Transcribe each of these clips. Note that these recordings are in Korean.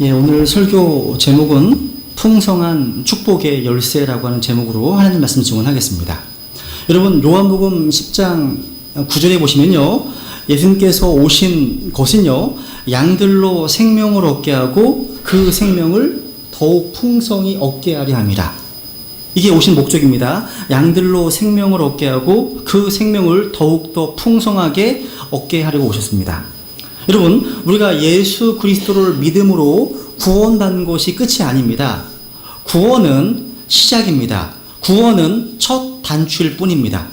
예, 오늘 설교 제목은 풍성한 축복의 열쇠라고 하는 제목으로 하나님 말씀 증언하겠습니다. 여러분, 요한복음 10장 9절에 보시면요, 예수님께서 오신 것은요, 양들로 생명을 얻게 하고 그 생명을 더욱 풍성히 얻게 하려 함이라. 이게 오신 목적입니다. 양들로 생명을 얻게 하고 그 생명을 더욱더 풍성하게 얻게 하려고 오셨습니다. 여러분, 우리가 예수 그리스도를 믿음으로 구원받는 것이 끝이 아닙니다. 구원은 시작입니다. 구원은 첫 단추일 뿐입니다.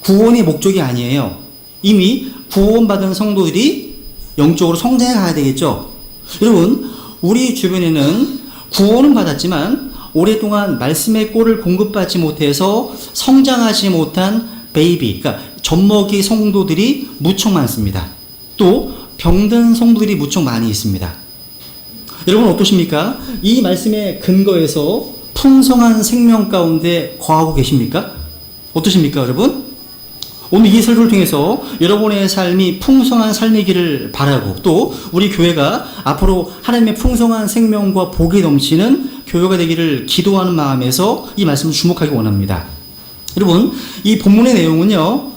구원이 목적이 아니에요. 이미 구원받은 성도들이 영적으로 성장해 가야 되겠죠. 여러분, 우리 주변에는 구원은 받았지만 오랫동안 말씀의 꼴을 공급받지 못해서 성장하지 못한 베이비, 그러니까 젖먹이 성도들이 무척 많습니다. 또 병든 성도들이 무척 많이 있습니다. 여러분 어떠십니까? 이 말씀의 근거에서 풍성한 생명 가운데 거하고 계십니까? 어떠십니까, 여러분? 오늘 이 설교를 통해서 여러분의 삶이 풍성한 삶이기를 바라고, 또 우리 교회가 앞으로 하나님의 풍성한 생명과 복이 넘치는 교회가 되기를 기도하는 마음에서 이 말씀을 주목하기 원합니다. 여러분, 이 본문의 내용은요,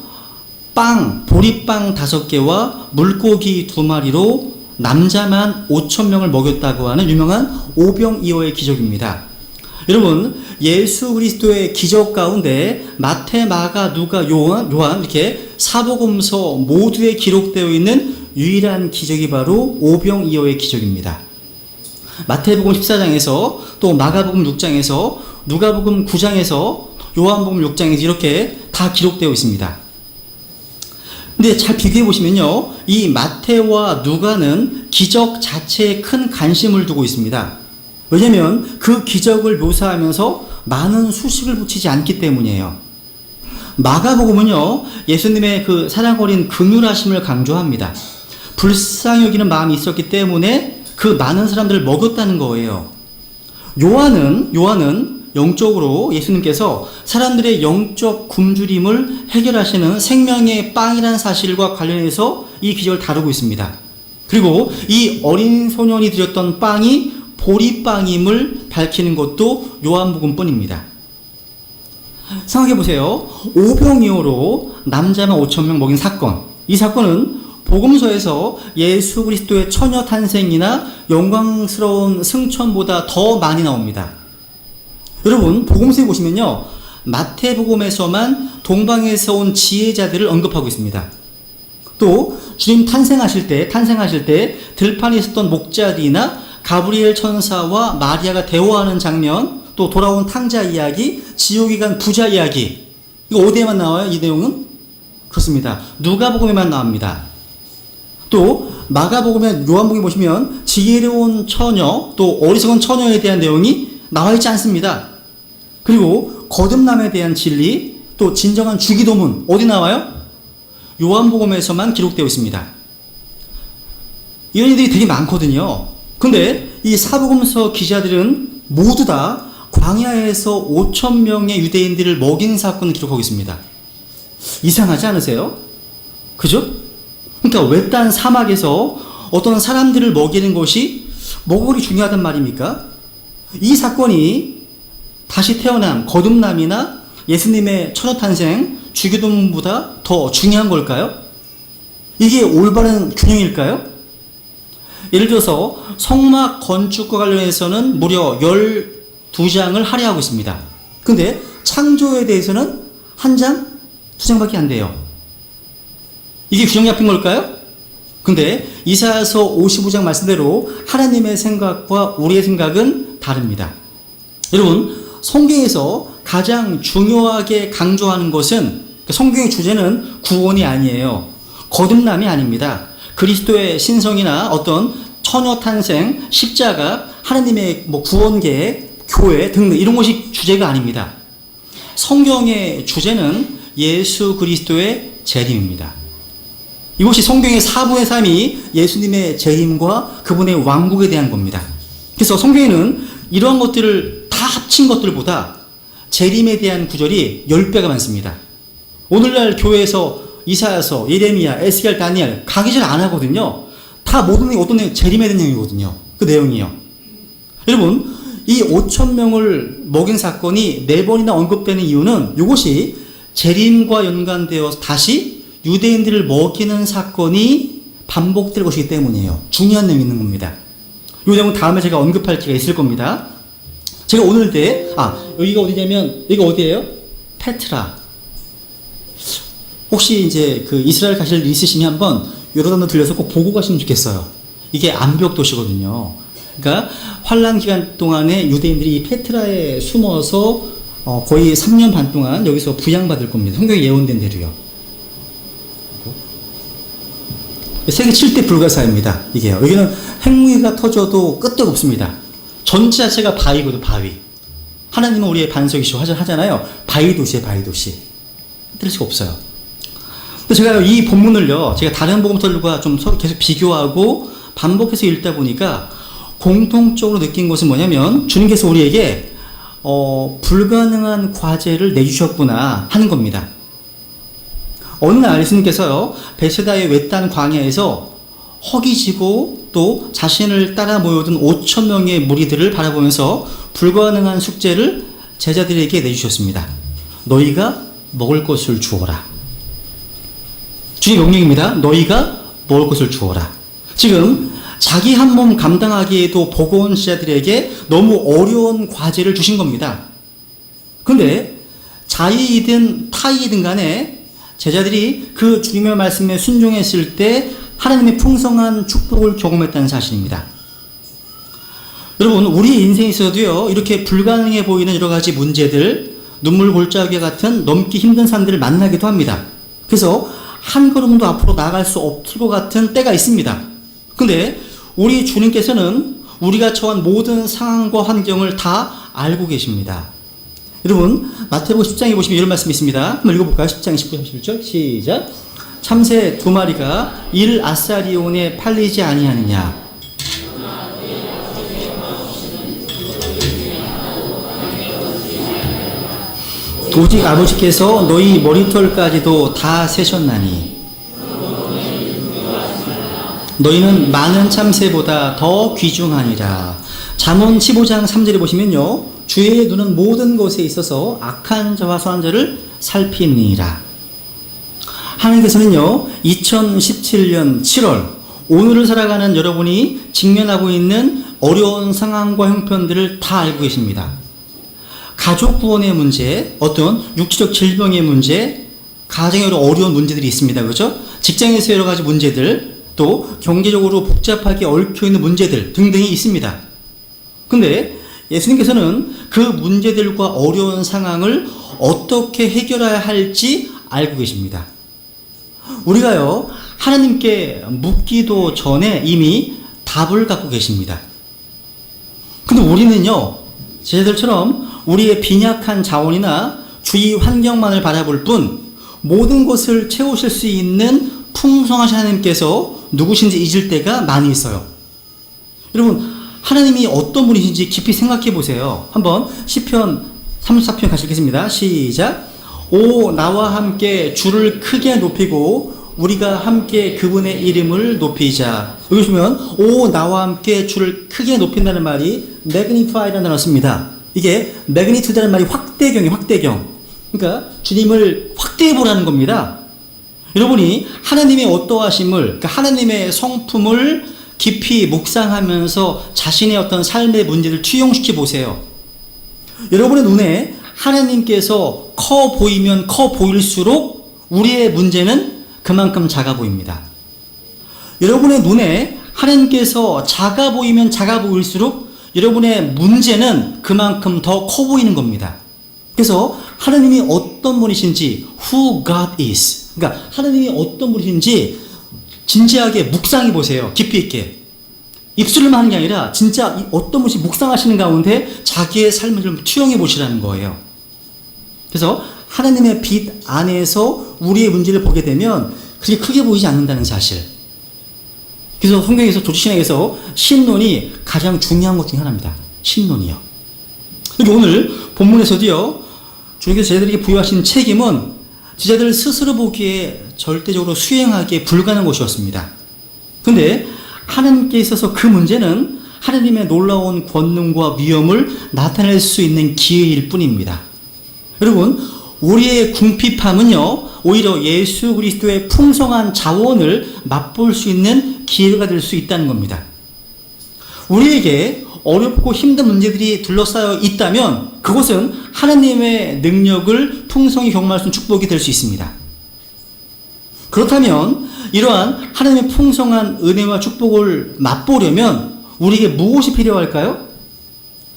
보리빵 5개와 물고기 2마리로 남자만 5,000명을 먹였다고 하는 유명한 오병이어의 기적입니다. 여러분, 예수 그리스도의 기적 가운데 마태, 마가, 누가, 요한 이렇게 사복음서 모두에 기록되어 있는 유일한 기적이 바로 오병이어의 기적입니다. 마태복음 14장에서 또 마가복음 6장에서 누가복음 9장에서 요한복음 6장에서 이렇게 다 기록되어 있습니다. 근데 잘 비교해 보시면요, 이 마태와 누가는 기적 자체에 큰 관심을 두고 있습니다. 왜냐하면 그 기적을 묘사하면서 많은 수식을 붙이지 않기 때문이에요. 마가복음은요, 예수님의 그 사랑 어린 긍휼하심을 강조합니다. 불쌍히 여기는 마음이 있었기 때문에 그 많은 사람들을 먹였다는 거예요. 요한은 영적으로 예수님께서 사람들의 영적 굶주림을 해결하시는 생명의 빵이라는 사실과 관련해서 이 기적을 다루고 있습니다. 그리고 이 어린 소년이 드렸던 빵이 보리빵임을 밝히는 것도 요한복음뿐입니다. 생각해 보세요. 오병이어로 남자만 5,000명 먹인 사건. 이 사건은 복음서에서 예수 그리스도의 처녀 탄생이나 영광스러운 승천보다 더 많이 나옵니다. 여러분, 복음서에 보시면요, 마태복음에서만 동방에서 온 지혜자들을 언급하고 있습니다. 또 주님 탄생하실 때 들판에 있었던 목자들이나 가브리엘 천사와 마리아가 대화하는 장면, 또 돌아온 탕자 이야기, 지옥에 간 부자 이야기, 이거 어디에만 나와요? 이 내용은? 그렇습니다. 누가복음에만 나옵니다. 또 마가복음에, 요한복음에 보시면 지혜로운 처녀, 또 어리석은 처녀에 대한 내용이 나와 있지 않습니다. 그리고 거듭남에 대한 진리, 또 진정한 주기도문, 어디 나와요? 요한복음에서만 기록되어 있습니다. 이런 일들이 되게 많거든요. 근데 이 사복음서 기자들은 모두 다 광야에서 5,000명의 유대인들을 먹인 사건을 기록하고 있습니다. 이상하지 않으세요? 그죠? 그러니까 외딴 사막에서 어떤 사람들을 먹이는 것이 뭐가 그리 중요하단 말입니까? 이 사건이 다시 태어남, 거듭남이나 예수님의 천하탄생, 주기도문보다 더 중요한 걸까요? 이게 올바른 균형일까요? 예를 들어서 성막 건축과 관련해서는 무려 12장을 할애하고 있습니다. 근데 창조에 대해서는 1장, 2장밖에 안 돼요. 이게 균형 잡힌 걸까요? 근데 이사야서 55장 말씀대로 하나님의 생각과 우리의 생각은 다릅니다. 여러분, 성경에서 가장 중요하게 강조하는 것은, 성경의 주제는 구원이 아니에요. 거듭남이 아닙니다. 그리스도의 신성이나 어떤 처녀 탄생, 십자가, 하나님의 구원 계획, 교회 등등 이런 것이 주제가 아닙니다. 성경의 주제는 예수 그리스도의 재림입니다. 이것이 성경의 4분의 3이 예수님의 재림과 그분의 왕국에 대한 겁니다. 그래서 성경에는 이러한 것들을 다 합친 것들보다 재림에 대한 구절이 10배가 많습니다. 오늘날 교회에서 이사야서, 예레미야, 에스겔, 다니엘 강의 잘 안 하거든요. 다 모든 어떤 내용, 재림에 대한 내용이거든요. 그 내용이요. 여러분, 이 5천 명을 먹인 사건이 4번이나 언급되는 이유는 이것이 재림과 연관되어 다시 유대인들을 먹이는 사건이 반복될 것이기 때문이에요. 중요한 내용이 있는 겁니다. 이 내용은 다음에 제가 언급할 기회가 있을 겁니다. 제가 오늘 여기가 어디냐면, 여기가 어디예요? 페트라. 혹시 이제 그 이스라엘 가실 일 있으시면 한번 요르단도 들려서 꼭 보고 가시면 좋겠어요. 이게 암벽 도시거든요. 그러니까 환란 기간 동안에 유대인들이 이 페트라에 숨어서 거의 3년 반 동안 여기서 부양받을 겁니다. 성경에 예언된 대로요. 세계 7대 불가사입니다. 이게요. 여기는 핵무기가 터져도 끄떡 없습니다. 전체 자체가 바위거든, 바위. 하나님은 우리의 반석이시고 하잖아요. 바위 도시에 바위 도시. 뜰 수가 없어요. 근데 제가 이 본문을요, 제가 다른 복음서들과 좀 서로 계속 비교하고 반복해서 읽다 보니까 공통적으로 느낀 것은 뭐냐면 주님께서 우리에게 불가능한 과제를 내주셨구나 하는 겁니다. 어느 날 예수님께서요, 베세다의 외딴 광야에서 허기지고 또 자신을 따라 모여든 5천 명의 무리들을 바라보면서 불가능한 숙제를 제자들에게 내주셨습니다. 너희가 먹을 것을 주어라. 주님 명령입니다. 너희가 먹을 것을 주어라. 지금 자기 한 몸 감당하기에도 버거운 제자들에게 너무 어려운 과제를 주신 겁니다. 근데 자의이든 타의이든 간에 제자들이 그 주님의 말씀에 순종했을 때 하나님의 풍성한 축복을 경험했다는 사실입니다. 여러분, 우리의 인생에 있어도요, 이렇게 불가능해 보이는 여러 가지 문제들, 눈물 골짜기 같은 넘기 힘든 산들을 만나기도 합니다. 그래서 한 걸음도 앞으로 나아갈 수 없을 것 같은 때가 있습니다. 근데 우리 주님께서는 우리가 처한 모든 상황과 환경을 다 알고 계십니다. 여러분, 마태복음 10장에 보시면 이런 말씀이 있습니다. 한번 읽어볼까요? 10장 19, 31절 시작. 참새 2마리가 1아사리온에 팔리지 아니하느냐. 오직 아버지께서 너희 머리털까지도 다 세셨나니 너희는 많은 참새보다 더 귀중하니라. 잠언 15장 3절에 보시면요, 주의 눈은 모든 것에 있어서 악한 자와 선한 자를 살피니라. 하나님께서는요, 2017년 7월 오늘을 살아가는 여러분이 직면하고 있는 어려운 상황과 형편들을 다 알고 계십니다. 가족 구원의 문제, 어떤 육체적 질병의 문제, 가정에 어려운 문제들이 있습니다. 그렇죠? 직장에서 여러 가지 문제들, 또 경제적으로 복잡하게 얽혀있는 문제들 등등이 있습니다. 근데 예수님께서는 그 문제들과 어려운 상황을 어떻게 해결해야 할지 알고 계십니다. 우리가요, 하나님께 묻기도 전에 이미 답을 갖고 계십니다. 근데 우리는요, 제자들처럼 우리의 빈약한 자원이나 주위 환경만을 바라볼 뿐 모든 것을 채우실 수 있는 풍성하신 하나님께서 누구신지 잊을 때가 많이 있어요. 여러분, 하나님이 어떤 분이신지 깊이 생각해 보세요. 한번 시편 34편 가시겠습니다. 시작. 오, 나와 함께 주를 크게 높이고 우리가 함께 그분의 이름을 높이자. 여기 보시면 오, 나와 함께 주를 크게 높인다는 말이 magnify라는 단어를 씁니다. 이게 magnitude라는 말이 확대경이에요. 확대경. 그러니까 주님을 확대해 보라는 겁니다. 여러분이 하나님의 어떠하심을, 그러니까 하나님의 성품을 깊이 묵상하면서 자신의 어떤 삶의 문제를 투영시켜 보세요. 여러분의 눈에 하나님께서 커 보이면 커 보일수록 우리의 문제는 그만큼 작아 보입니다. 여러분의 눈에 하나님께서 작아 보이면 작아 보일수록 여러분의 문제는 그만큼 더 커 보이는 겁니다. 그래서 하나님이 어떤 분이신지, who God is, 그러니까 하나님이 어떤 분이신지 진지하게 묵상해 보세요. 깊이 있게. 입술로만 하는 게 아니라 진짜 어떤 분이 묵상하시는 가운데 자기의 삶을 좀 투영해 보시라는 거예요. 그래서 하나님의 빛 안에서 우리의 문제를 보게 되면 그게 크게 보이지 않는다는 사실. 그래서 성경에서 조지신학에서 신론이 가장 중요한 것 중에 하나입니다. 신론이요. 그리고 오늘 본문에서도요, 주님께서 제자들에게 부여하신 책임은 제자들 스스로 보기에 절대적으로 수행하기에 불가능한 것이었습니다. 근데 하나님께 있어서 그 문제는 하나님의 놀라운 권능과 위엄을 나타낼 수 있는 기회일 뿐입니다. 여러분, 우리의 궁핍함은요, 오히려 예수 그리스도의 풍성한 자원을 맛볼 수 있는 기회가 될 수 있다는 겁니다. 우리에게 어렵고 힘든 문제들이 둘러싸여 있다면 그것은 하나님의 능력을 풍성히 경험할 수 있는 축복이 될 수 있습니다. 그렇다면 이러한 하나님의 풍성한 은혜와 축복을 맛보려면 우리에게 무엇이 필요할까요?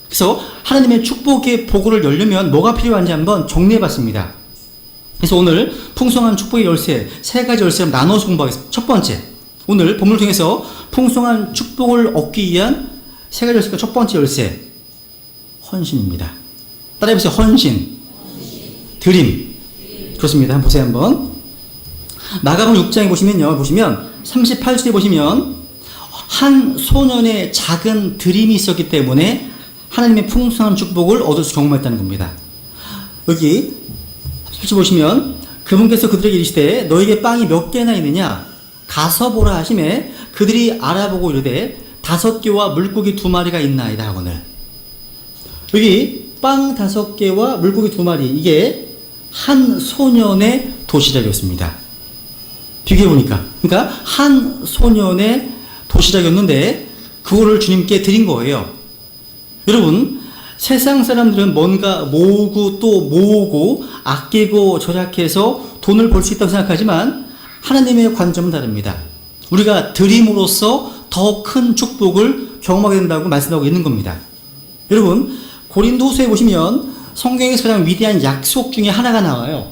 그래서 하나님의 축복의 보고를 열려면 뭐가 필요한지 한번 정리해 봤습니다. 그래서 오늘 풍성한 축복의 열쇠, 세 가지 열쇠를 나눠서 공부하겠습니다. 첫 번째, 오늘 본문을 통해서 풍성한 축복을 얻기 위한 세 가지 열쇠가 첫 번째 열쇠, 헌신입니다. 따라해보세요. 헌신. 드림. 그렇습니다. 한번 보세요. 한번. 마가복음 6장에 보시면 38절에 보시면 한 소년의 작은 드림이 있었기 때문에 하나님의 풍성한 축복을 얻을 수 경험했다는 겁니다. 여기 37절 보시면 그분께서 그들에게 이르시되 너에게 빵이 몇 개나 있느냐 가서 보라 하시매 그들이 알아보고 이르되 5개와 물고기 2마리가 있나이다 하거늘. 여기 빵 5개와 물고기 2마리, 이게 한 소년의 도시락이었습니다. 비교해보니까. 그러니까 한 소년의 도시락이었는데 그거를 주님께 드린 거예요. 여러분, 세상 사람들은 뭔가 모으고 또 모으고 아끼고 절약해서 돈을 벌 수 있다고 생각하지만 하나님의 관점은 다릅니다. 우리가 드림으로써 더 큰 축복을 경험하게 된다고 말씀하고 있는 겁니다. 여러분, 고린도후서에 보시면 성경에서 가장 위대한 약속 중에 하나가 나와요.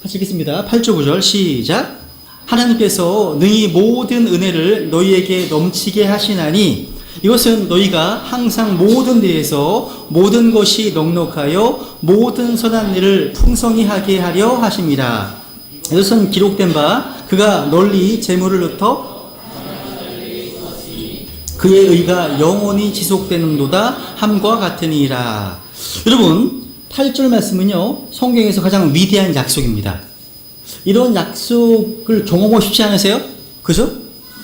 같이 읽겠습니다. 8절 9절 시작. 하나님께서 능히 모든 은혜를 너희에게 넘치게 하시나니 이것은 너희가 항상 모든 데에서 모든 것이 넉넉하여 모든 선한 일을 풍성히 하게 하려 하심이라. 이것은 기록된 바 그가 널리 재물을 흩어 그의 의가 영원히 지속되는도다 함과 같으니라. 여러분, 8절 말씀은요, 성경에서 가장 위대한 약속입니다. 이런 약속을 경험하고 싶지 않으세요? 그죠?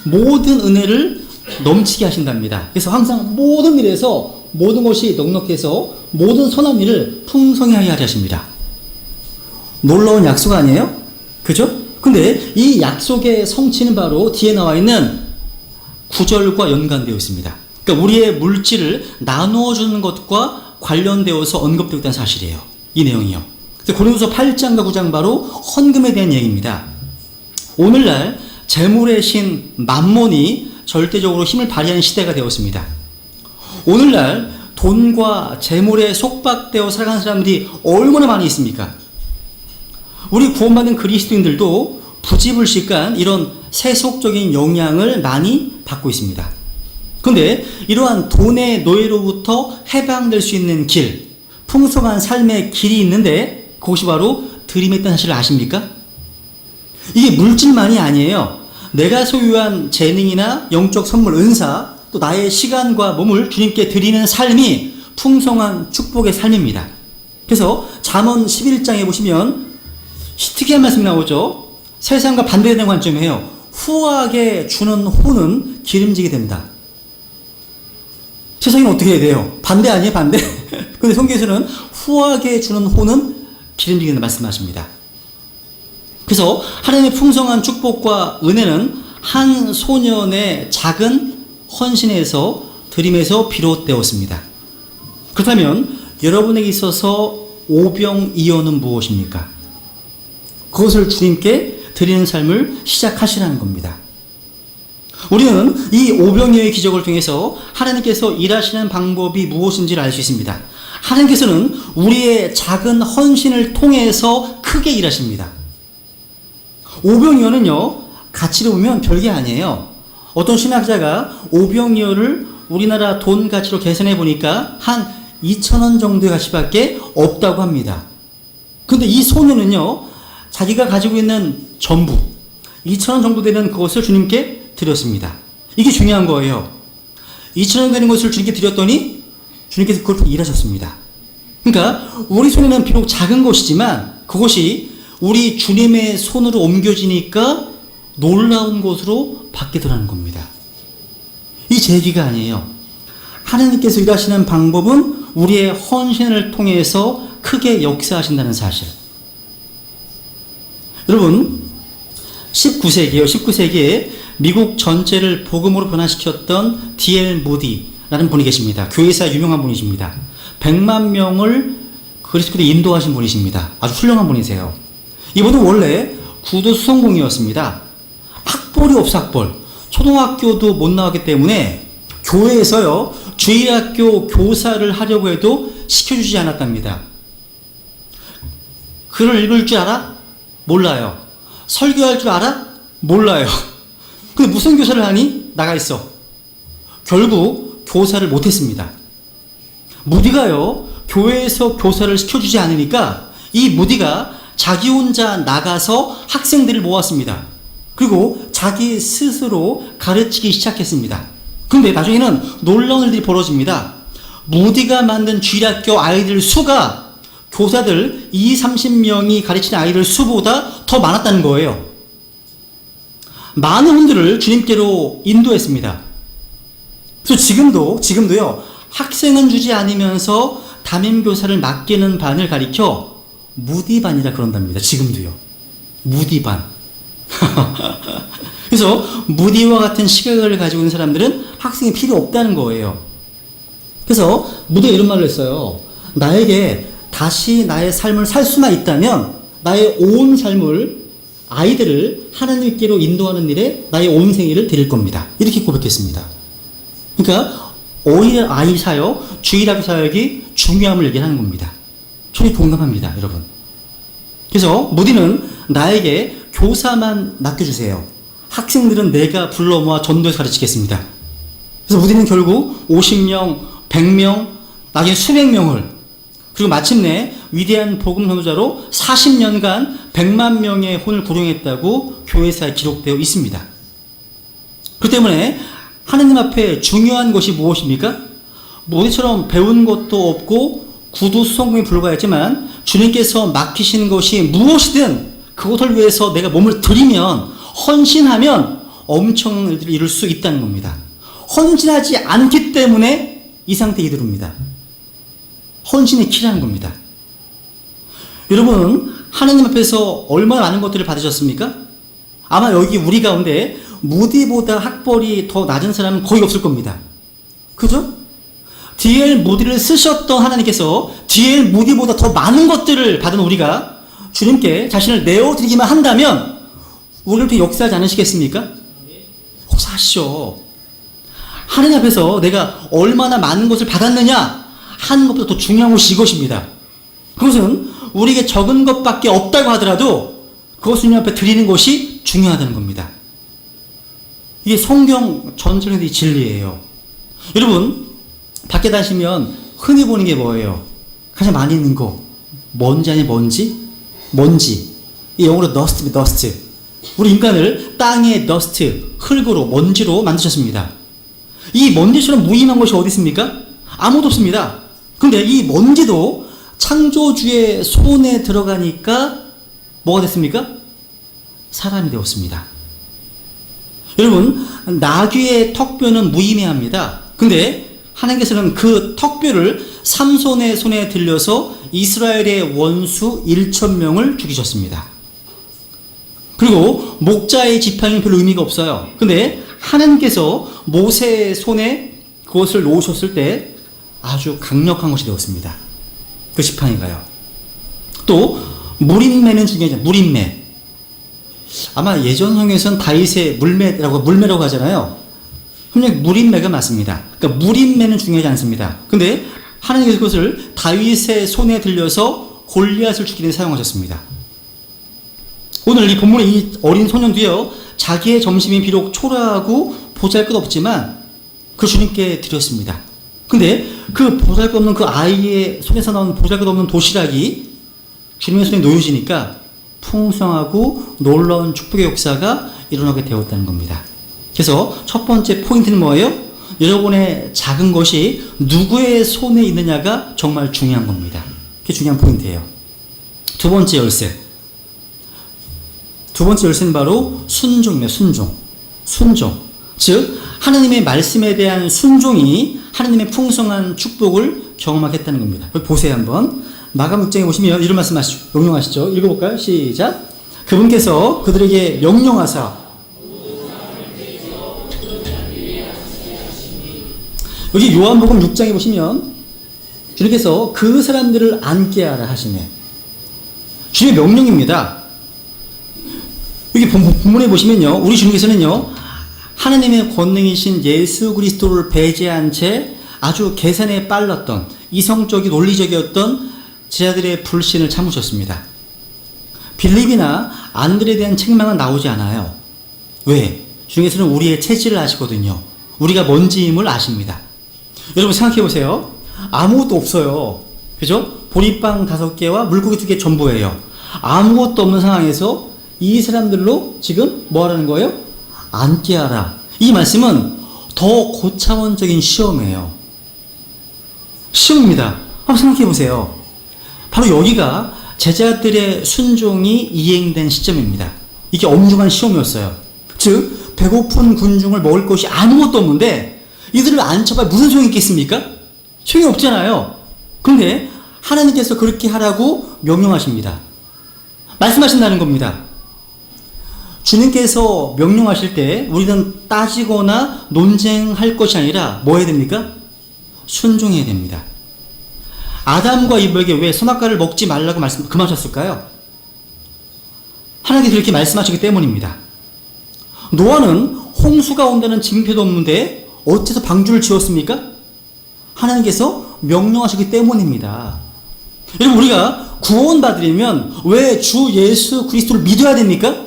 모든 은혜를 넘치게 하신답니다. 그래서 항상 모든 일에서 모든 것이 넉넉해서 모든 선한 일을 풍성히 하게 하십니다. 놀라운 약속 아니에요? 그죠? 근데 이 약속의 성취는 바로 뒤에 나와 있는 구절과 연관되어 있습니다. 그러니까 우리의 물질을 나누어 주는 것과 관련되어서 언급되어 있다는 사실이에요. 이 내용이요. 고린도서 8장과 9장 바로 헌금에 대한 얘기입니다. 오늘날 재물의 신 만몬이 절대적으로 힘을 발휘하는 시대가 되었습니다. 오늘날 돈과 재물에 속박되어 살아가는 사람들이 얼마나 많이 있습니까? 우리 구원받은 그리스도인들도 부지불식간 이런 세속적인 영향을 많이 받고 있습니다. 그런데 이러한 돈의 노예로부터 해방될 수 있는 길, 풍성한 삶의 길이 있는데 그것이 바로 드림에 있다는 사실을 아십니까? 이게 물질만이 아니에요. 내가 소유한 재능이나 영적 선물, 은사, 또 나의 시간과 몸을 주님께 드리는 삶이 풍성한 축복의 삶입니다. 그래서 잠언 11장에 보시면 특이한 말씀이 나오죠. 세상과 반대되는 관점이에요. 후하게 주는 호는 기름지게 된다. 세상에는 어떻게 해야 돼요? 반대 아니에요? 반대? 근데 성경에서는 후하게 주는 호는 기름지게 된다 말씀하십니다. 그래서 하나님의 풍성한 축복과 은혜는 한 소년의 작은 헌신에서 드림에서 비롯되었습니다. 그렇다면 여러분에게 있어서 오병이어는 무엇입니까? 그것을 주님께 드리는 삶을 시작하시라는 겁니다. 우리는 이 오병이어의 기적을 통해서 하나님께서 일하시는 방법이 무엇인지를 알 수 있습니다. 하나님께서는 우리의 작은 헌신을 통해서 크게 일하십니다. 오병이어는요, 가치로 보면 별게 아니에요. 어떤 신학자가 오병이어를 우리나라 돈 가치로 계산해 보니까 한 2,000원 정도의 가치밖에 없다고 합니다. 근데 이 소년은요, 자기가 가지고 있는 전부 2,000원 정도 되는 그것을 주님께 드렸습니다. 이게 중요한 거예요. 2,000원 되는 것을 주님께 드렸더니 주님께서 그걸 일하셨습니다. 그러니까 우리 손에는 비록 작은 것이지만 그것이 우리 주님의 손으로 옮겨지니까 놀라운 것으로 바뀌더라는 겁니다. 이 제 얘기가 아니에요. 하나님께서 일하시는 방법은 우리의 헌신을 통해서 크게 역사하신다는 사실. 여러분, 19세기에 미국 전체를 복음으로 변화시켰던 D.L. 무디라는 분이 계십니다. 교회사 유명한 분이십니다. 100만 명을 그리스도로 인도하신 분이십니다. 아주 훌륭한 분이세요. 이분은 원래 구도 수성공이었습니다. 학벌이 없어, 학벌. 초등학교도 못 나왔기 때문에 교회에서요, 주일학교 교사를 하려고 해도 시켜주지 않았답니다. 글을 읽을 줄 알아? 몰라요. 설교할 줄 알아? 몰라요. 근데 무슨 교사를 하니? 나가 있어. 결국 교사를 못했습니다. 무디가요, 교회에서 교사를 시켜주지 않으니까 이 무디가 자기 혼자 나가서 학생들을 모았습니다. 그리고 자기 스스로 가르치기 시작했습니다. 그런데 나중에는 놀라운 일들이 벌어집니다. 무디가 만든 주일학교 아이들 수가 교사들 20-30명이 가르치는 아이들 수보다 더 많았다는 거예요. 많은 분들을 주님께로 인도했습니다. 그래서 지금도요, 학생은 주지 않으면서 담임교사를 맡기는 반을 가리켜 무디반이라 그런답니다. 지금도요. 무디반. 그래서 무디와 같은 시각을 가지고 있는 사람들은 학생이 필요 없다는 거예요. 그래서 무디가 이런 말을 했어요. 나에게 다시 나의 삶을 살 수만 있다면 나의 온 삶을, 아이들을 하나님께로 인도하는 일에 나의 온 생애를 드릴 겁니다. 이렇게 고백했습니다. 그러니까 오히려 아이 사역, 주일학교 사역이 중요함을 얘기하는 겁니다. 저는 동감합니다, 여러분. 그래서 무디는 나에게 교사만 맡겨주세요. 학생들은 내가 불러 모아 전도해서 가르치겠습니다. 그래서 무디는 결국 50명, 100명, 나중에 수백 명을, 그리고 마침내 위대한 복음 선도자로 40년간 100만 명의 혼을 구령했다고 교회사에 기록되어 있습니다. 그렇기 때문에 하느님 앞에 중요한 것이 무엇입니까? 무디처럼 배운 것도 없고 구두 수성공에 불과했지만 주님께서 맡기신 것이 무엇이든 그것을 위해서 내가 몸을 들이면, 헌신하면 엄청난 일들을 이룰 수 있다는 겁니다. 헌신하지 않기 때문에 이 상태에 이르릅니다. 헌신의 키라는 겁니다. 여러분, 하나님 앞에서 얼마나 많은 것들을 받으셨습니까? 아마 여기 우리 가운데 무디보다 학벌이 더 낮은 사람은 거의 없을 겁니다. 그죠? D.L. 무디를 쓰셨던 하나님께서 D.L. 무디보다 더 많은 것들을 받은 우리가 주님께 자신을 내어드리기만 한다면 우리를 통해 역사하지 않으시겠습니까? 역사하시죠. 하나님 앞에서 내가 얼마나 많은 것을 받았느냐 하는 것보다 더 중요한 것이 이것입니다. 그것은 우리에게 적은 것밖에 없다고 하더라도 그것을 주님 앞에 드리는 것이 중요하다는 겁니다. 이게 성경 전체의 진리예요. 여러분, 밖에 다니시면 흔히 보는 게 뭐예요? 가장 많이 있는 거. 먼지 아니 먼지? 먼지. 이 영어로 dust. 우리 인간을 땅의 dust, 흙으로, 먼지로 만드셨습니다. 이 먼지처럼 무의미한 것이 어디 있습니까? 아무도 없습니다. 그런데 이 먼지도 창조주의 손에 들어가니까 뭐가 됐습니까? 사람이 되었습니다. 여러분, 나귀의 턱뼈는 무의미합니다. 근데 하나님께서는 그 턱뼈를 삼손의 손에 들려서 이스라엘의 원수 1,000명을 죽이셨습니다. 그리고 목자의 지팡이는 별 의미가 없어요. 근데 하나님께서 모세의 손에 그것을 놓으셨을 때 아주 강력한 것이 되었습니다. 그 지팡이가요. 또 물인매는 중요하죠. 물인매. 아마 예전 성경에서는 다윗의 물매라고 하잖아요. 분명 물인매가 맞습니다. 그러니까 물인매는 중요하지 않습니다. 근데 하나님께서 그것을 다윗의 손에 들려서 골리앗을 죽이는 데 사용하셨습니다. 오늘 이 본문의 이 어린 소년도요, 자기의 점심이 비록 초라하고 보잘것없지만 그 주님께 드렸습니다. 근데 그 보잘것없는 그 아이의 손에서 나온 보잘것없는 도시락이 주님의 손에 놓여지니까 풍성하고 놀라운 축복의 역사가 일어나게 되었다는 겁니다. 그래서 첫 번째 포인트는 뭐예요? 여러분의 작은 것이 누구의 손에 있느냐가 정말 중요한 겁니다. 그게 중요한 포인트예요. 두 번째 열쇠는 바로 순종입니다. 순종. 즉 하나님의 말씀에 대한 순종이 하나님의 풍성한 축복을 경험하겠다는 겁니다. 여기 보세요 한번. 마감 6장에 보시면 이런 말씀 명령하시죠. 읽어볼까요? 시작. 그분께서 그들에게 명령하사, 여기 요한복음 6장에 보시면 주님께서 그 사람들을 앉게 하라 하시네. 주님의 명령입니다. 여기 본문에 보시면요, 우리 주님께서는요, 하나님의 권능이신 예수 그리스도를 배제한 채 아주 계산에 빨랐던, 이성적이 논리적이었던 제자들의 불신을 참으셨습니다. 빌립이나 안드레에 대한 책망은 나오지 않아요. 왜? 주님께서는 우리의 체질을 아시거든요. 우리가 뭔지임을 아십니다. 여러분 생각해 보세요. 아무것도 없어요. 그죠? 보리빵 5개와 물고기 2개 전부예요. 아무것도 없는 상황에서 이 사람들로 지금 뭐 하라는 거예요? 앉게 하라. 이 말씀은 더 고차원적인 시험이에요. 시험입니다. 한번 생각해 보세요. 바로 여기가 제자들의 순종이 이행된 시점입니다. 이게 엄중한 시험이었어요. 즉 배고픈 군중을 먹을 것이 아무것도 없는데 이들을 앉혀봐 무슨 소용이 있겠습니까? 소용이 없잖아요. 그런데 하나님께서 그렇게 하라고 명령하십니다. 말씀하신다는 겁니다. 주님께서 명령하실 때 우리는 따지거나 논쟁할 것이 아니라 뭐 해야 됩니까? 순종해야 됩니다. 아담과 이브에게 왜 선악과를 먹지 말라고 금하셨을까요? 하나님께서 이렇게 말씀하시기 때문입니다. 노아는 홍수가 온다는 징표도 없는데 어째서 방주를 지었습니까? 하나님께서 명령하시기 때문입니다. 여러분 우리가 구원받으려면 왜 주 예수 그리스도를 믿어야 됩니까?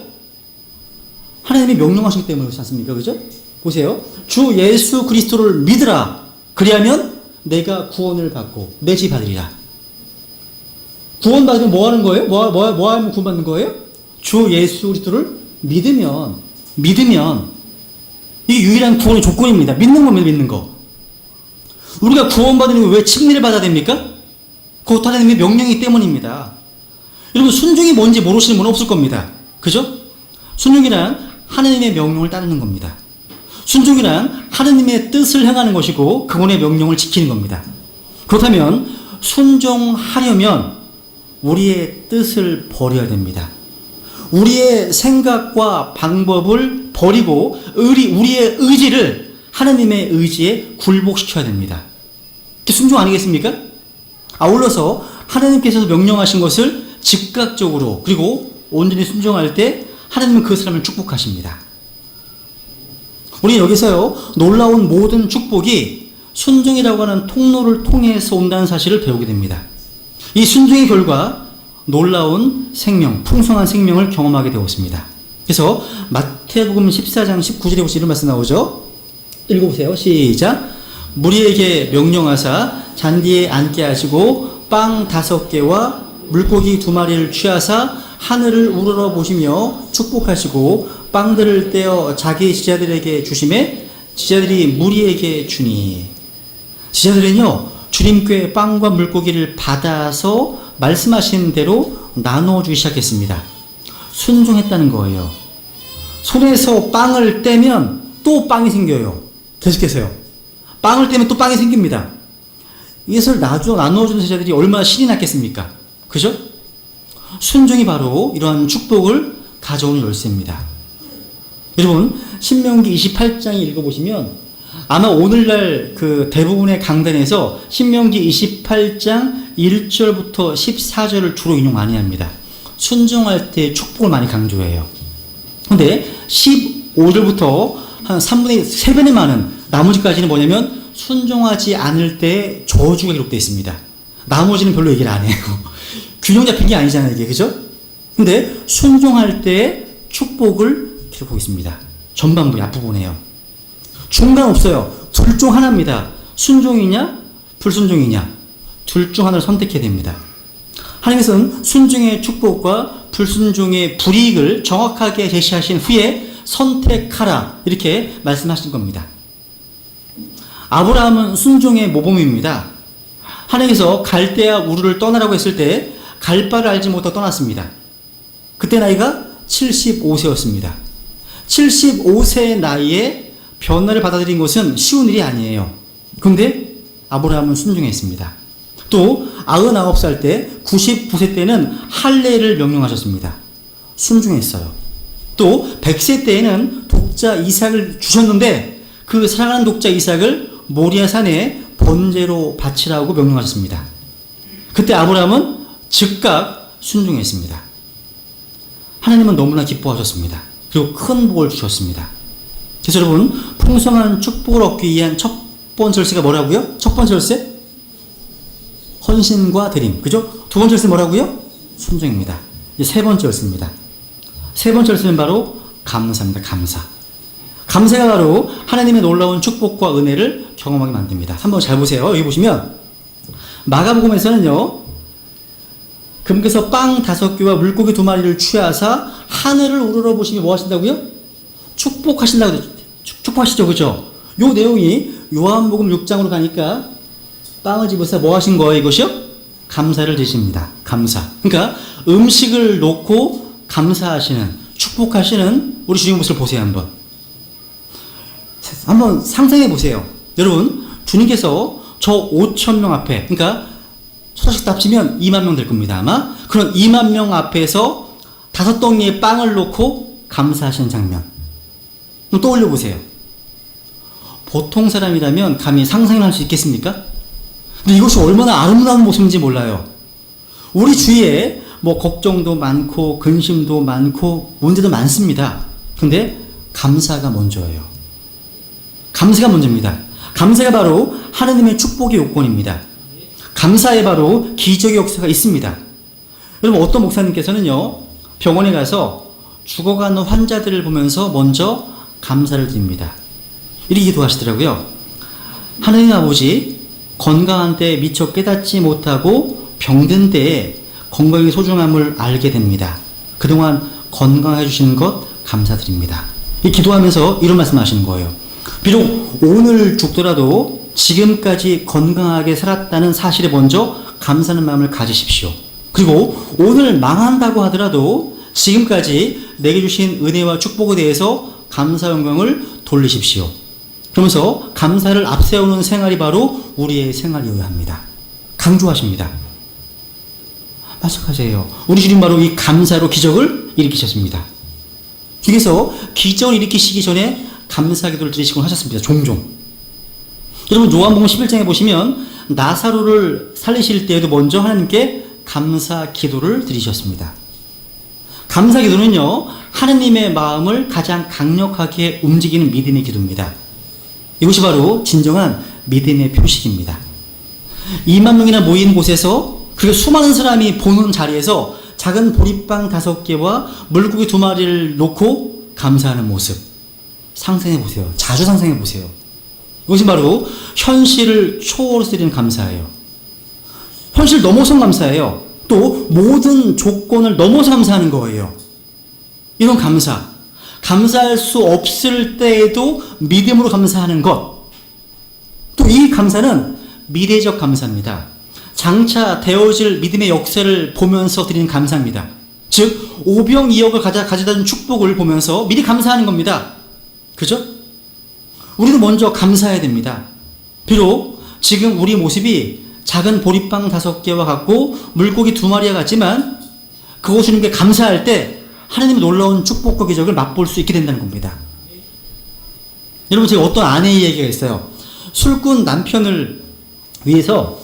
하나님이 명령하시기 때문에 그렇지 않습니까? 그죠? 보세요. 주 예수 그리스도를 믿으라. 그리하면 내가 구원을 받고 내 집 받으리라. 구원받으면 뭐 하는 거예요? 뭐 하면 구원받는 거예요? 주 예수 그리스도를 믿으면 이게 유일한 구원의 조건입니다. 믿는 겁니다. 믿는 거. 우리가 구원받으려면 왜 칭리를 받아야 됩니까? 그것도 하나님의 명령이기 때문입니다. 여러분 순종이 뭔지 모르시는 분은 없을 겁니다. 그죠? 순종이란 하나님의 명령을 따르는 겁니다. 순종이란 하나님의 뜻을 행하는 것이고 그분의 명령을 지키는 겁니다. 그렇다면 순종하려면 우리의 뜻을 버려야 됩니다. 우리의 생각과 방법을 버리고 우리의 의지를 하나님의 의지에 굴복시켜야 됩니다. 순종 아니겠습니까? 아울러서 하나님께서 명령하신 것을 즉각적으로 그리고 온전히 순종할 때 하나님은 그 사람을 축복하십니다. 우리는 여기서요, 놀라운 모든 축복이 순종이라고 하는 통로를 통해서 온다는 사실을 배우게 됩니다. 이 순종의 결과 놀라운 생명, 풍성한 생명을 경험하게 되었습니다. 그래서 마태복음 14장 19절에 보시면 이런 말씀 나오죠. 읽어보세요. 시작. 무리에게 명령하사 잔디에 앉게 하시고 빵 5개와 물고기 2마리를 취하사 하늘을 우러러 보시며 축복하시고 빵들을 떼어 자기 지자들에게 주시매 지자들이 무리에게 주니. 지자들은요 주님께 빵과 물고기를 받아서 말씀하신 대로 나눠주기 시작했습니다. 순종했다는 거예요. 손에서 빵을 떼면 또 빵이 생겨요. 계속해서요. 빵을 떼면 또 빵이 생깁니다. 이것을 나누어주는 제자들이 얼마나 신이 났겠습니까? 그죠? 순종이 바로 이러한 축복을 가져오는 열쇠입니다. 여러분 신명기 28장을 읽어보시면 아마 오늘날 그 대부분의 강단에서 신명기 28장 1절부터 14절을 주로 인용 많이 합니다. 순종할 때 축복을 많이 강조해요. 근데 15절부터 한 3분의 3배는 많은 나머지까지는 뭐냐면 순종하지 않을 때 저주가 기록되어 있습니다. 나머지는 별로 얘기를 안 해요. 균형 잡힌 게 아니잖아요, 이게. 그죠? 근데 순종할 때 축복을 기록하고 있습니다. 전반부에 앞부분에요. 중간 없어요. 둘 중 하나입니다. 순종이냐, 불순종이냐. 둘 중 하나를 선택해야 됩니다. 하나님께서는 순종의 축복과 불순종의 불이익을 정확하게 제시하신 후에 선택하라. 이렇게 말씀하신 겁니다. 아브라함은 순종의 모범입니다. 하나님께서 갈대아 우르를 떠나라고 했을 때 갈 바를 알지 못하고 떠났습니다. 그때 나이가 75세였습니다. 75세의 나이에 변화를 받아들인 것은 쉬운 일이 아니에요. 그런데 아브라함은 순종했습니다. 또 99살 때 99세 때는 할례를 명령하셨습니다. 순종했어요. 또 100세 때에는 독자 이삭을 주셨는데 그 사랑하는 독자 이삭을 모리아 산에 번제로 바치라고 명령하셨습니다. 그때 아브라함은 즉각 순종했습니다. 하나님은 너무나 기뻐하셨습니다. 그리고 큰 복을 주셨습니다. 그래서 여러분, 풍성한 축복을 얻기 위한 첫 번째 열쇠가 뭐라고요? 첫 번째 열쇠? 헌신과 드림. 그죠? 두 번째 열쇠 뭐라고요? 순종입니다. 이제 세 번째 열쇠입니다. 세 번째 열쇠는 바로 감사입니다. 감사. 감사가 바로 하나님의 놀라운 축복과 은혜를 경험하게 만듭니다. 한번 잘 보세요. 여기 보시면 마가복음에서는요, 금께서 빵 5개와 물고기 2마리를 취하사 하늘을 우러러 보시며 뭐 하신다고요? 축복하신다고, 축복하시죠. 그죠? 요 내용이 요한복음 6장으로 가니까 빵을 집어서 뭐 하신 거예요? 이것이요? 감사를 드십니다. 감사. 그러니까 음식을 놓고 감사하시는, 축복하시는 우리 주님 모습을 보세요. 한번 상상해 보세요. 여러분, 주님께서 저 5,000명 앞에, 그러니까 초식다 합치면 2만 명 될 겁니다. 아마 그런 2만 명 앞에서 5덩이의 빵을 놓고 감사하시는 장면 떠올려 보세요. 보통 사람이라면 감히 상상을 할 수 있겠습니까? 근데 이것이 얼마나 아름다운 모습인지 몰라요. 우리 주위에 뭐 걱정도 많고 근심도 많고 문제도 많습니다. 근데 감사가 먼저예요. 감사가 먼저입니다. 감사가 바로 하나님의 축복의 요건입니다. 감사에 바로 기적의 역사가 있습니다. 여러분, 어떤 목사님께서는요, 병원에 가서 죽어가는 환자들을 보면서 먼저 감사를 드립니다. 이렇게 기도하시더라고요. 하나님 아버지, 건강한 때 미처 깨닫지 못하고 병든 때에 건강의 소중함을 알게 됩니다. 그동안 건강해 주신 것 감사드립니다. 이 기도하면서 이런 말씀 하시는 거예요. 비록 오늘 죽더라도 지금까지 건강하게 살았다는 사실에 먼저 감사하는 마음을 가지십시오. 그리고 오늘 망한다고 하더라도 지금까지 내게 주신 은혜와 축복에 대해서 감사 영광을 돌리십시오. 그러면서 감사를 앞세우는 생활이 바로 우리의 생활이어야 합니다. 강조하십니다. 마찬가지예요. 우리 주님 바로 이 감사로 기적을 일으키셨습니다. 주께서 기적을 일으키시기 전에 감사 기도를 드리시곤 하셨습니다. 종종. 여러분, 요한복음 11장에 보시면 나사로를 살리실 때에도 먼저 하나님께 감사 기도를 드리셨습니다. 감사 기도는요, 하나님의 마음을 가장 강력하게 움직이는 믿음의 기도입니다. 이것이 바로 진정한 믿음의 표식입니다. 2만 명이나 모인 곳에서, 그리고 수많은 사람이 보는 자리에서 작은 보리빵 5개와 물고기 2마리를 놓고 감사하는 모습. 상상해 보세요. 자주 상상해 보세요. 이것이 바로 현실을 초월해서 드리는 감사예요. 현실 넘어선 감사예요. 또 모든 조건을 넘어서 감사하는 거예요. 이런 감사. 감사할 수 없을 때에도 믿음으로 감사하는 것. 또 이 감사는 미래적 감사입니다. 장차 되어질 믿음의 역사를 보면서 드리는 감사입니다. 즉, 오병이어가 가져다 준 축복을 보면서 미리 감사하는 겁니다. 그죠? 우리도 먼저 감사해야 됩니다. 비록 지금 우리 모습이 작은 보리빵 5개와 같고 물고기 2마리와 같지만 그곳 주님께 감사할 때 하나님의 놀라운 축복과 기적을 맛볼 수 있게 된다는 겁니다. 여러분, 제가 어떤 아내의 얘기가 있어요. 술꾼 남편을 위해서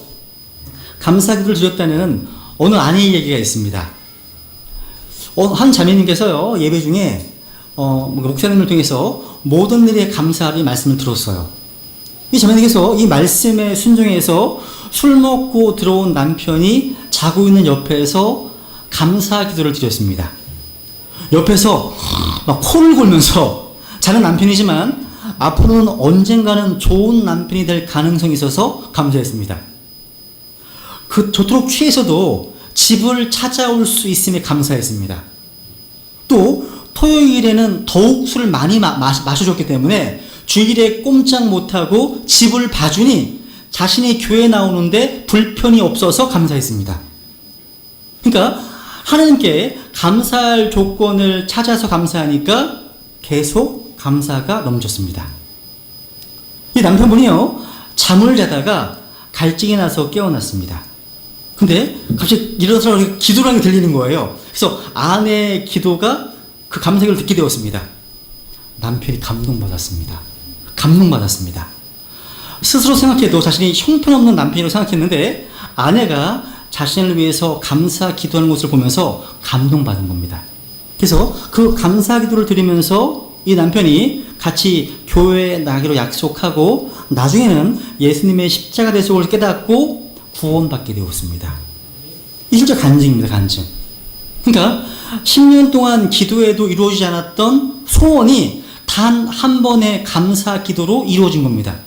감사기도를 드렸다는 어느 아내의 얘기가 있습니다. 한 자매님께서요, 예배 중에 목사님을 통해서 모든 일에 감사하는 말씀을 들었어요. 이 자매님께서 이 말씀에 순종해서 술 먹고 들어온 남편이 자고 있는 옆에서 감사 기도를 드렸습니다. 옆에서 막 코를 골면서 자는 남편이지만 앞으로는 언젠가는 좋은 남편이 될 가능성이 있어서 감사했습니다. 저토록 취해서도 집을 찾아올 수 있음에 감사했습니다. 또 토요일에는 더욱 술을 많이 마셔줬기 때문에 주일에 꼼짝 못하고 집을 봐주니 자신이 교회 나오는데 불편이 없어서 감사했습니다. 그러니까 하나님께 감사할 조건을 찾아서 감사하니까 계속 감사가 넘쳤습니다. 이 남편분이요, 잠을 자다가 갈증이 나서 깨어났습니다. 근데 갑자기 일어나서 기도라는 게 들리는 거예요. 그래서 아내의 기도가 그 감사기를 듣게 되었습니다. 남편이 감동받았습니다. 감동받았습니다. 스스로 생각해도 자신이 형편없는 남편이라고 생각했는데 아내가 자신을 위해서 감사 기도하는 것을 보면서 감동받은 겁니다. 그래서 그 감사 기도를 드리면서 이 남편이 같이 교회에 나가기로 약속하고 나중에는 예수님의 십자가 대속을 깨닫고 구원받게 되었습니다. 이 실제 간증입니다. 간증. 그러니까 10년 동안 기도해도 이루어지지 않았던 소원이 단 한 번의 감사 기도로 이루어진 겁니다.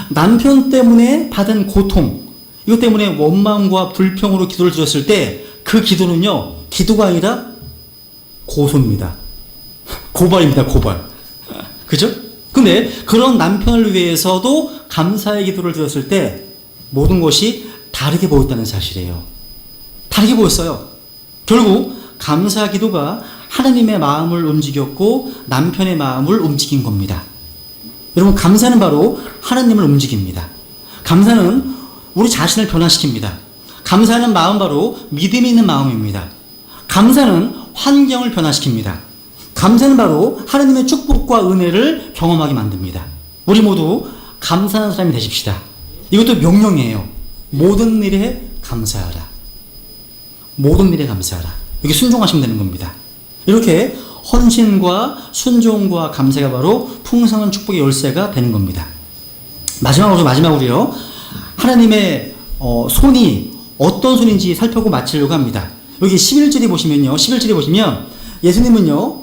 남편 때문에 받은 고통, 이것 때문에 원망과 불평으로 기도를 드렸을 때 그 기도는요, 기도가 아니라 고소입니다. 고발입니다. 고발. 그죠? 근데 그런 남편을 위해서도 감사의 기도를 드렸을 때 모든 것이 다르게 보였다는 사실이에요. 다르게 보였어요. 결국 감사 기도가 하나님의 마음을 움직였고 남편의 마음을 움직인 겁니다. 여러분, 감사는 바로 하나님을 움직입니다. 감사는 우리 자신을 변화시킵니다. 감사하는 마음 바로 믿음이 있는 마음입니다. 감사는 환경을 변화시킵니다. 감사는 바로 하나님의 축복과 은혜를 경험하게 만듭니다. 우리 모두 감사하는 사람이 되십시다. 이것도 명령이에요. 모든 일에 감사하라. 모든 일에 감사하라. 여기 순종하시면 되는 겁니다. 이렇게 헌신과 순종과 감사가 바로 풍성한 축복의 열쇠가 되는 겁니다. 마지막으로요. 하나님의 손이 어떤 손인지 살펴보고 마치려고 합니다. 여기 11절에 보시면요. 11절에 보시면 예수님은요,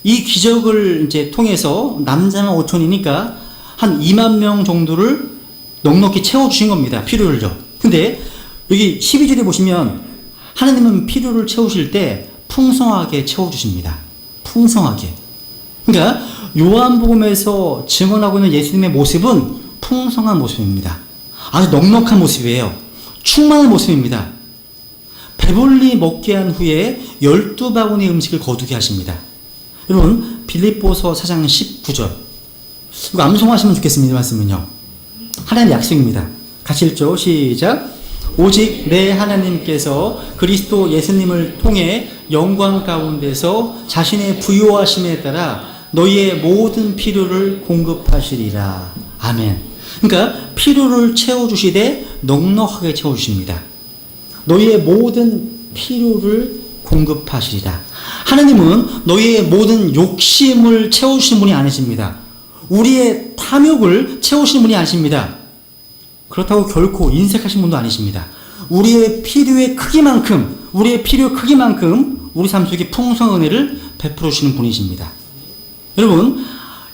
이 기적을 이제 통해서 남자만 5천이니까 한 2만 명 정도를 넉넉히 채워주신 겁니다. 필요를요. 근데 여기 12절에 보시면 하나님은 필요를 채우실 때 풍성하게 채워주십니다. 풍성하게. 그러니까 요한복음에서 증언하고 있는 예수님의 모습은 풍성한 모습입니다. 아주 넉넉한 모습이에요. 충만한 모습입니다. 배불리 먹게 한 후에 12바구니 음식을 거두게 하십니다. 여러분, 빌립보서 4장 19절. 이거 암송하시면 좋겠습니다. 이 말씀은요. 하나님의 약속입니다. 같이 읽죠. 시작. 오직 내 하나님께서 그리스도 예수님을 통해 영광 가운데서 자신의 부요하심에 따라 너희의 모든 필요를 공급하시리라. 아멘. 그러니까 필요를 채워주시되 넉넉하게 채워주십니다. 너희의 모든 필요를 공급하시리라. 하나님은 너희의 모든 욕심을 채워주시는 분이 아니십니다. 우리의 탐욕을 채우시는 분이 아니십니다. 그렇다고 결코 인색하신 분도 아니십니다. 우리의 필요의 크기만큼 우리 삶 속에 풍성한 은혜를 베풀어 주시는 분이십니다. 여러분,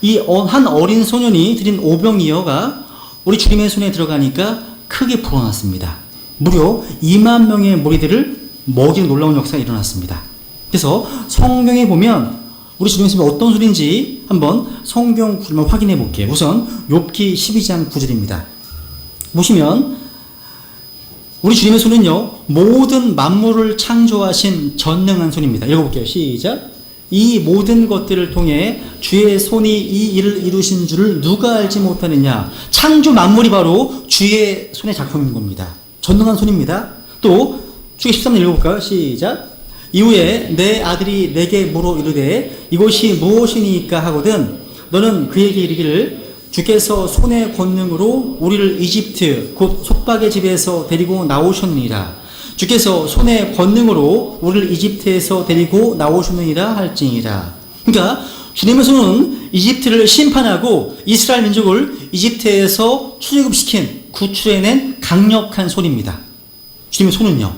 이 한 어린 소년이 드린 오병이어가 우리 주님의 손에 들어가니까 크게 불어났습니다. 무려 2만 명의 무리들을 먹이는 놀라운 역사가 일어났습니다. 그래서 성경에 보면 우리 주님의 어떤 소리인지 한번 성경 구절만 확인해 볼게요. 우선 욥기 12장 9절입니다. 보시면 우리 주님의 손은요, 모든 만물을 창조하신 전능한 손입니다. 읽어볼게요. 시작. 이 모든 것들을 통해 주의 손이 이 일을 이루신 줄을 누가 알지 못하느냐. 창조 만물이 바로 주의 손의 작품인 겁니다. 전능한 손입니다. 또 주의 13절 읽어볼까요? 시작. 이후에 내 아들이 내게 물어 이르되 이것이 무엇이니까 하거든 너는 그에게 이르기를 주께서 손의 권능으로 우리를 이집트 곧 속박의 집에서 데리고 나오셨느니라. 주께서 손의 권능으로 우리를 이집트에서 데리고 나오셨느니라 할지니라. 그러니까 주님의 손은 이집트를 심판하고 이스라엘 민족을 이집트에서 출애굽시킨 구출해낸 강력한 손입니다. 주님의 손은요.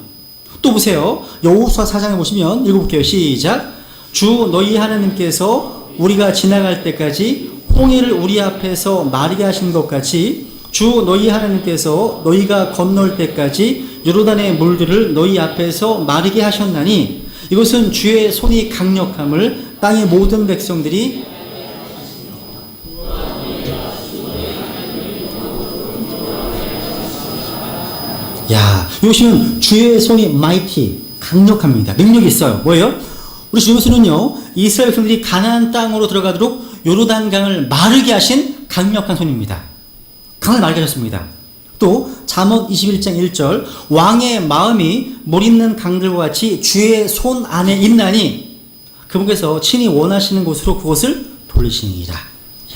또 보세요. 여호수아 4장에 보시면 읽어볼게요. 시작. 주 너희 하나님께서 우리가 지나갈 때까지 홍해를 우리 앞에서 마르게 하신 것 같이 주 너희 하나님께서 너희가 건널 때까지 요르단의 물들을 너희 앞에서 마르게 하셨나니 이것은 주의 손이 강력함을 땅의 모든 백성들이 이것은 주의 손이 mighty, 강력합니다. 능력이 있어요. 뭐예요? 우리 주님의 손은요, 이스라엘 백성들이 가나안 땅으로 들어가도록 요르단강을 마르게 하신 강력한 손입니다. 강을 맑아졌습니다. 또 잠언 21장 1절 왕의 마음이 물 있는 강들과 같이 주의 손 안에 있나니 그분께서 친히 원하시는 곳으로 그곳을 돌리시니이다.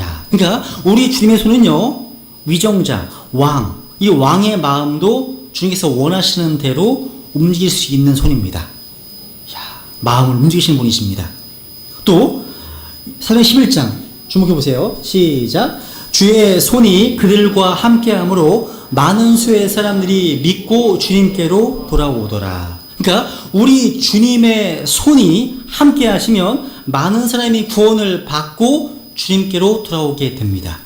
야, 그러니까 우리 주님의 손은요, 위정자, 왕, 이 왕의 마음도 주님께서 원하시는 대로 움직일 수 있는 손입니다. 야, 마음을 움직이시는 분이십니다. 또 사도행 11장 주목해 보세요. 시작. 주의 손이 그들과 함께함으로 많은 수의 사람들이 믿고 주님께로 돌아오더라. 그러니까 우리 주님의 손이 함께 하시면 많은 사람이 구원을 받고 주님께로 돌아오게 됩니다.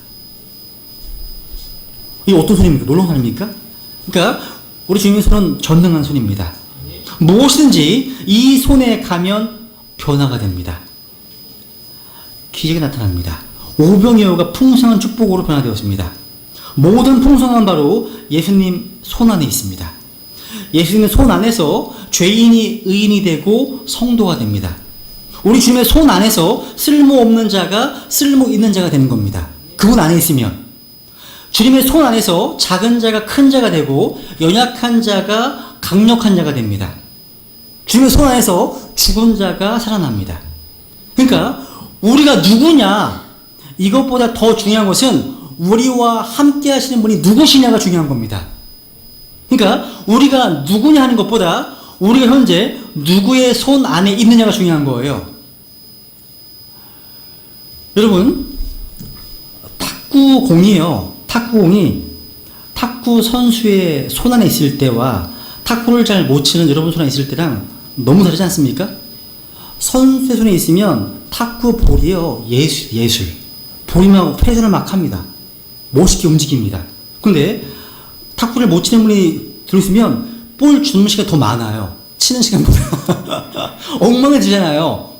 이게 어떤 손입니까? 놀라운 손입니까? 그러니까 우리 주님의 손은 전능한 손입니다. 무엇이든지 이 손에 가면 변화가 됩니다. 기적이 나타납니다. 오병이어가 풍성한 축복으로 변화되었습니다. 모든 풍성한 바로 예수님 손 안에 있습니다. 예수님의 손 안에서 죄인이 의인이 되고 성도가 됩니다. 우리 주님의 손 안에서 쓸모없는 자가 쓸모 있는 자가 되는 겁니다. 그분 안에 있으면 주님의 손 안에서 작은 자가 큰 자가 되고 연약한 자가 강력한 자가 됩니다. 주님의 손 안에서 죽은 자가 살아납니다. 그러니까 우리가 누구냐, 이것보다 더 중요한 것은 우리와 함께 하시는 분이 누구시냐가 중요한 겁니다. 그러니까 우리가 누구냐 하는 것보다 우리가 현재 누구의 손 안에 있느냐가 중요한 거예요. 여러분, 탁구공이 탁구 선수의 손 안에 있을 때와 탁구를 잘 못 치는 여러분 손 안에 있을 때랑 너무 다르지 않습니까? 선수의 손에 있으면 탁구 볼이요, 예술. 볼이면 회전을 막 합니다. 멋있게 움직입니다. 근데 탁구를 못 치는 분이 들어있으면 볼 주는 시간이 더 많아요. 치는 시간보다. 엉망해지잖아요.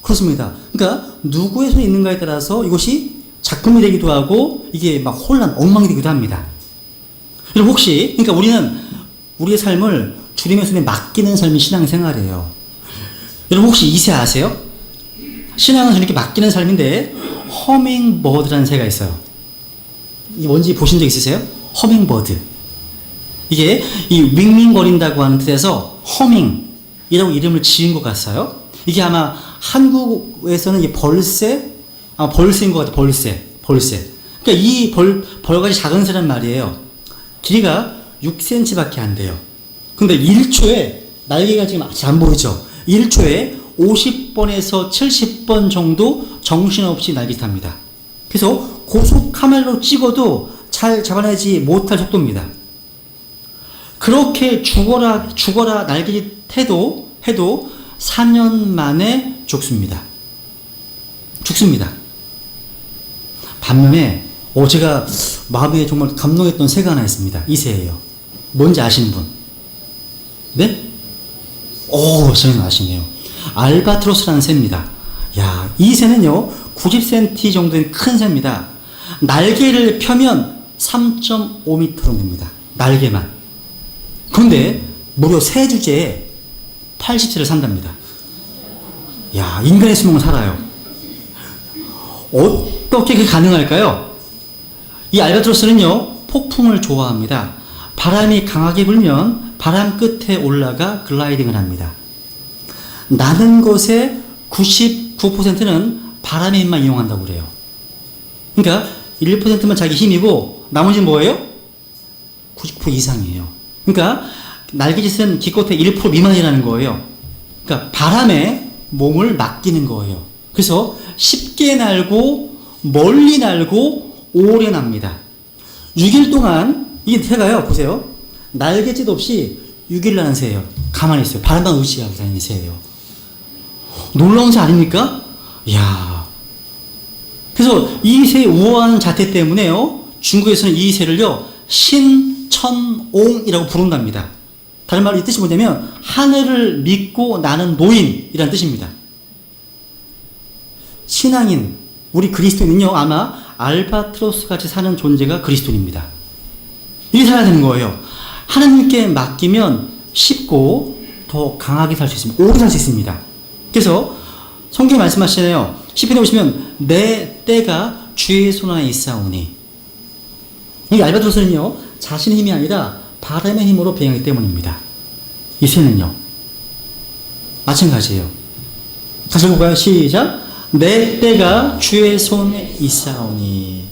그렇습니다. 그러니까 누구의 손에 있는가에 따라서 이것이 작품이 되기도 하고 이게 막 엉망이 되기도 합니다. 여러분 혹시, 그러니까 우리는 우리의 삶을 주님의 손에 맡기는 삶이 신앙생활이에요. 여러분 혹시 이 새 아세요? 신앙은 이렇게 맡기는 삶인데 허밍버드라는 새가 있어요. 이 뭔지 보신 적 있으세요? 허밍버드. 이게 이 윙윙거린다고 하는 뜻에서 허밍이라고 이름을 지은 것 같아요. 이게 아마 한국에서는 이 벌새인 것 같아요. 벌새. 그러니까 이 벌같이 작은 새란 말이에요. 길이가 6cm밖에 안 돼요. 근데 1초에 날개가 지금 아직 안 보이죠? 1초에 50번에서 70번 정도 정신없이 날개탑니다. 그래서 고속 카메라로 찍어도 잘 잡아내지 못할 속도입니다. 그렇게 죽어라 날개짓 해도 4년 만에 죽습니다. 반면에 제가 마음에 정말 감동했던 새가 하나 있습니다. 이 새예요. 뭔지 아시는 분? 네? 저는 아시네요. 알바트로스라는 새입니다. 야, 이 새는요 90cm 정도 되는 큰 새입니다. 날개를 펴면 3.5m 됩니다. 날개만. 그런데 무려 새 주제에 80세를 산답니다. 야, 인간의 수명을 살아요. 어떻게 그게 가능할까요? 이 알바트로스는요 폭풍을 좋아합니다. 바람이 강하게 불면 바람 끝에 올라가 글라이딩을 합니다. 나는 것의 99%는 바람의 힘만 이용한다고 그래요. 그러니까 1%만 자기 힘이고 나머지는 뭐예요? 99% 이상이에요. 그러니까 날개짓은 기껏해 1% 미만이라는 거예요. 그러니까 바람에 몸을 맡기는 거예요. 그래서 쉽게 날고 멀리 날고 오래 납니다. 6일 동안 이 새가요, 보세요. 날개짓 없이 6일 나는 새예요. 가만히 있어요. 바람만 의지하고 다니는 새예요. 놀라운 새 아닙니까? 이야. 그래서 이 새의 우아한 자태 때문에요, 중국에서는 이 새를요 신천옹이라고 부른답니다. 다른 말로 이 뜻이 뭐냐면 하늘을 믿고 나는 노인이라는 뜻입니다. 신앙인, 우리 그리스도인은요 아마 알바트로스 같이 사는 존재가 그리스도인입니다. 이렇게 살아야 되는 거예요. 하나님께 맡기면 쉽고 더 강하게 살 수 있습니다. 오래 살 수 있습니다. 그래서 성경이 말씀하시잖아요. 시편에 보시면 내 때가 주의 손 안에 있사오니. 이 알바트로스는요, 자신의 힘이 아니라 바람의 힘으로 비행하기 때문입니다. 이 새는요, 마찬가지예요. 다시 볼까요? 시작. 내 때가 주의 손에 있사오니.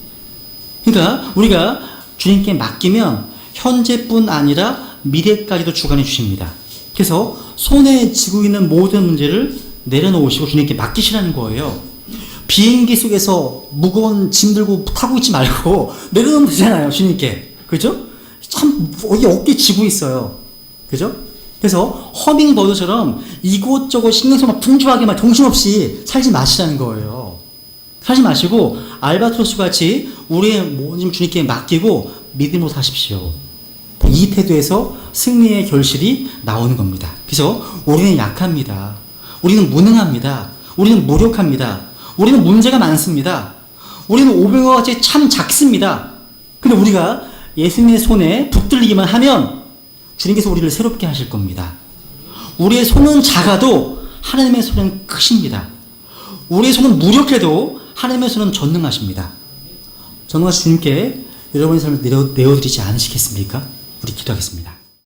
그러니까 우리가 주님께 맡기면 현재뿐 아니라 미래까지도 주관해 주십니다. 그래서 손에 쥐고 있는 모든 문제를 내려놓으시고 주님께 맡기시라는 거예요. 비행기 속에서 무거운 짐 들고 타고 있지 말고 내려놓으면 되잖아요, 주님께. 그죠? 참 여기 어깨 쥐고 있어요. 그죠? 그래서 허밍버드처럼 이곳저곳 신경 써서 분주하게 막 정신없이 살지 마시라는 거예요. 살지 마시고 알바트로스 같이 우리의 모든 주님께 맡기고 믿음으로 사십시오. 이 태도에서 승리의 결실이 나오는 겁니다. 그래서 우리는 약합니다. 우리는 무능합니다. 우리는 무력합니다. 우리는 문제가 많습니다. 우리는 오병이와 같이 참 작습니다. 근데 우리가 예수님의 손에 붙들리기만 하면 주님께서 우리를 새롭게 하실 겁니다. 우리의 손은 작아도 하나님의 손은 크십니다. 우리의 손은 무력해도 하나님의 손은 전능하십니다. 전능하신 주님께 여러분의 삶을 내어드리지 않으시겠습니까? 우리 기도하겠습니다.